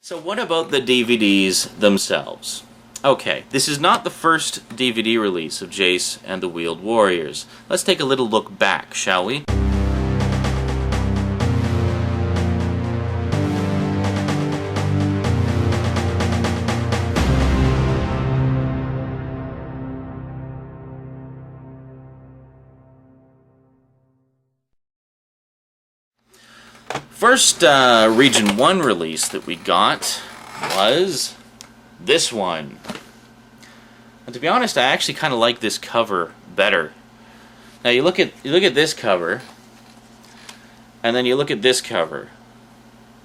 So what about the DVDs themselves? Okay, this is not the first DVD release of Jayce and the Wheeled Warriors. Let's take a little look back, shall we? First Region 1 release that we got was this one. And to be honest, I actually kind of like this cover better. Now you look at this cover, and then you look at this cover.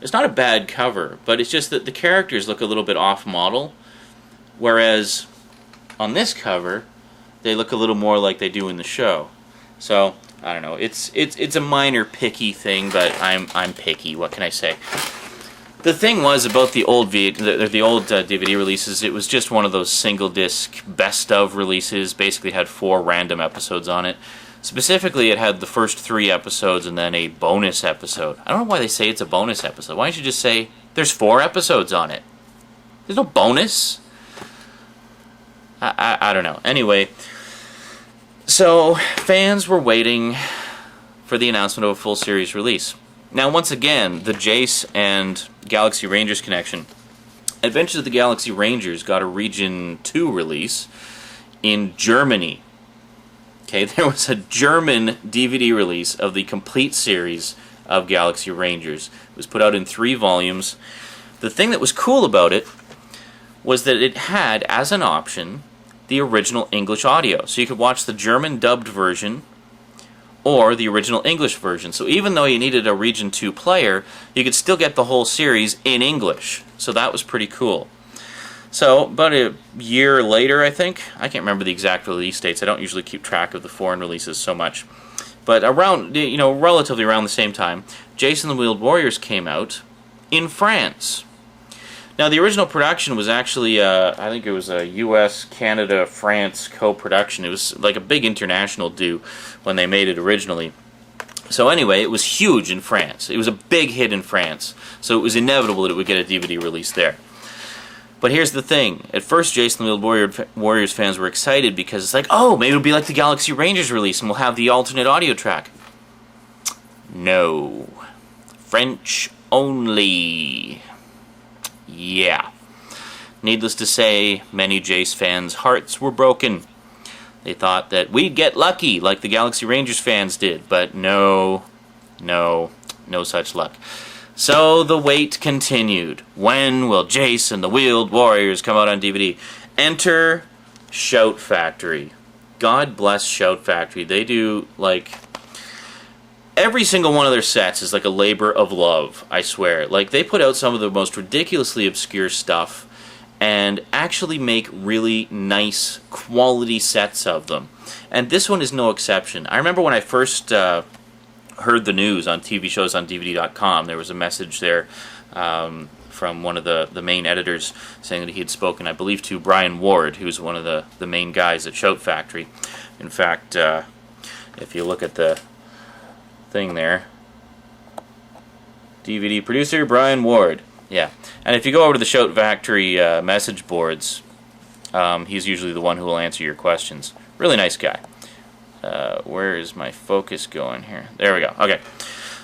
It's not a bad cover, but it's just that the characters look a little bit off model, whereas on this cover they look a little more like they do in the show. So I don't know. It's a minor picky thing, but I'm picky. What can I say? The thing was about the old DVD releases. It was just one of those single disc best of releases. Basically, had 4 random episodes on it. Specifically, it had the first 3 episodes and then a bonus episode. I don't know why they say it's a bonus episode. Why don't you just say there's 4 episodes on it? There's no bonus. I don't know. Anyway. So, fans were waiting for the announcement of a full series release. Now, once again, the Jayce and Galaxy Rangers connection. Adventures of the Galaxy Rangers got a Region 2 release in Germany. Okay, there was a German DVD release of the complete series of Galaxy Rangers. It was put out in 3 volumes. The thing that was cool about it was that it had, as an option, the original English audio. So you could watch the German dubbed version or the original English version. So even though you needed a Region 2 player, you could still get the whole series in English. So that was pretty cool. So about a year later, I think, I can't remember the exact release dates. I don't usually keep track of the foreign releases so much. But around, relatively around the same time, Jayce and the Wheeled Warriors came out in France. Now, the original production was actually, I think it was a US, Canada, France co-production. It was like a big international do when they made it originally. So anyway, it was huge in France. It was a big hit in France. So it was inevitable that it would get a DVD release there. But here's the thing. At first, Jayce and the Wheeled Warriors fans were excited because it's like, oh, maybe it'll be like the Galaxy Rangers release and we'll have the alternate audio track. No. French only. Yeah. Needless to say, many Jayce fans' hearts were broken. They thought that we'd get lucky like the Galaxy Rangers fans did, but no such luck. So the wait continued. When will Jayce and the Wheeled Warriors come out on DVD? Enter Shout Factory. God bless Shout Factory. They do, every single one of their sets is like a labor of love, I swear. Like, they put out some of the most ridiculously obscure stuff and actually make really nice quality sets of them. And this one is no exception. I remember when I first heard the news on TV shows on DVD.com, there was a message there from one of the main editors saying that he had spoken, I believe, to Brian Ward, who's one of the main guys at Shout Factory. In fact, if you look at the thing there, DVD producer Brian Ward, yeah. And if you go over to the Shout Factory message boards, he's usually the one who will answer your questions. Really nice guy. Where is my focus going here? There we go. Okay.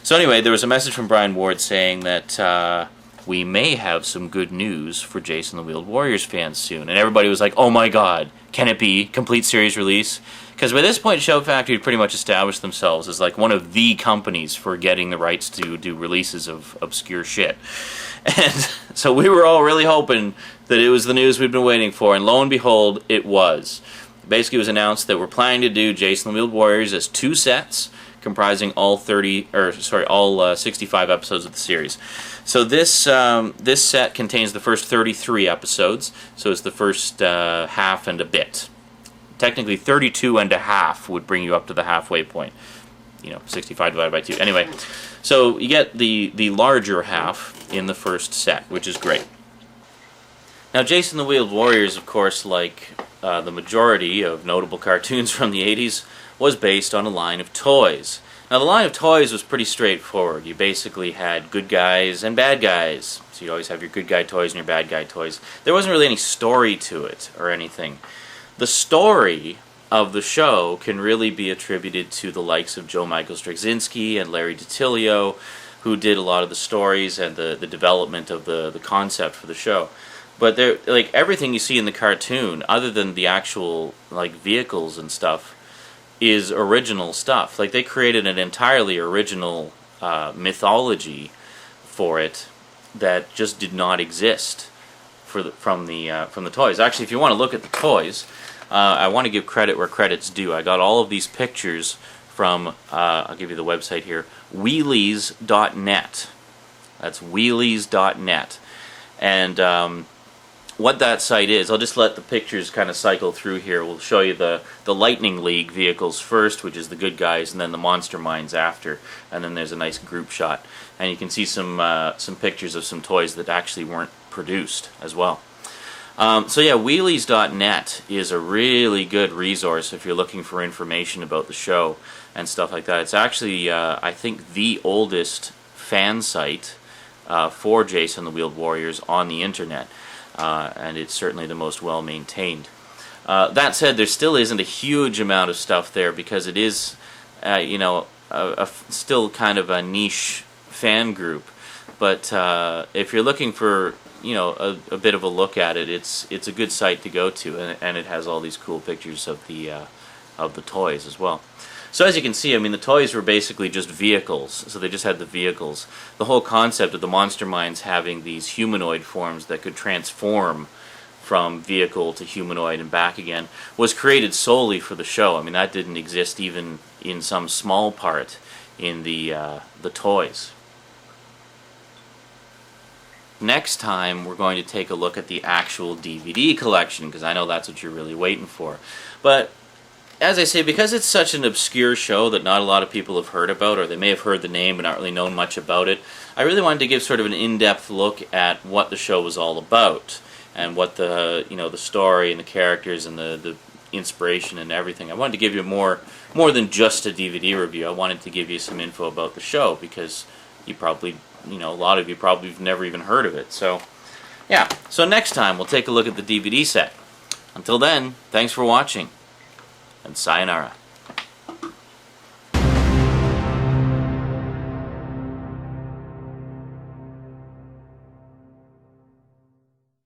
So anyway, there was a message from Brian Ward saying that we may have some good news for Jayce and the Wheeled Warriors fans soon. And everybody was like, oh my god, can it be? Complete series release? Because by this point, Shout Factory had pretty much established themselves as like one of the companies for getting the rights to do releases of obscure shit. And so we were all really hoping that it was the news we'd been waiting for, and lo and behold, it was. Basically, it was announced that we're planning to do Jayce and the Wheeled Warriors as 2 sets, comprising all 65 episodes of the series. So this set contains the first 33 episodes, so it's the first half and a bit. Technically, 32 and a half would bring you up to the halfway point. 65 divided by 2. Anyway, so you get the larger half in the first set, which is great. Now, Jayce and the Wheeled Warriors, of course, like the majority of notable cartoons from the 80s, was based on a line of toys. Now the line of toys was pretty straightforward. You basically had good guys and bad guys. So you always have your good guy toys and your bad guy toys. There wasn't really any story to it or anything. The story of the show can really be attributed to the likes of Joe Michael Straczynski and Larry DiTillio, who did a lot of the stories and the development of the concept for the show. But they're, like, everything you see in the cartoon, other than the actual like vehicles and stuff, is original stuff. Like, they created an entirely original mythology for it that just did not exist from the toys. Actually, if you want to look at the toys, I want to give credit where credit's due. I got all of these pictures from, I'll give you the website here, wheelies.net. That's wheelies.net. And what that site is, I'll just let the pictures kind of cycle through here. We'll show you the Lightning League vehicles first, which is the good guys, and then the Monster Mines after. And then there's a nice group shot. And you can see some pictures of some toys that actually weren't produced as well. So yeah, wheelies.net is a really good resource if you're looking for information about the show and stuff like that. It's actually, I think, the oldest fan site for Jayce and the Wheeled Warriors on the internet. And it's certainly the most well-maintained. That said, there still isn't a huge amount of stuff there because it is, you know, still kind of a niche fan group. But if you're looking for, you know, a bit of a look at it, it's a good site to go to, and it has all these cool pictures of the toys as well. So as you can see, I mean, the toys were basically just vehicles, so they just had the vehicles. The whole concept of the Monster Mines having these humanoid forms that could transform from vehicle to humanoid and back again was created solely for the show. I mean, that didn't exist even in some small part in the toys. Next time, we're going to take a look at the actual DVD collection, because I know that's what you're really waiting for. But as I say, because it's such an obscure show that not a lot of people have heard about, or they may have heard the name but not really known much about it, I really wanted to give sort of an in-depth look at what the show was all about, and what the story and the characters and the inspiration and everything. I wanted to give you more than just a DVD review. I wanted to give you some info about the show, because you probably, a lot of you probably have never even heard of it. So, yeah. So next time we'll take a look at the DVD set. Until then, thanks for watching, and sayonara.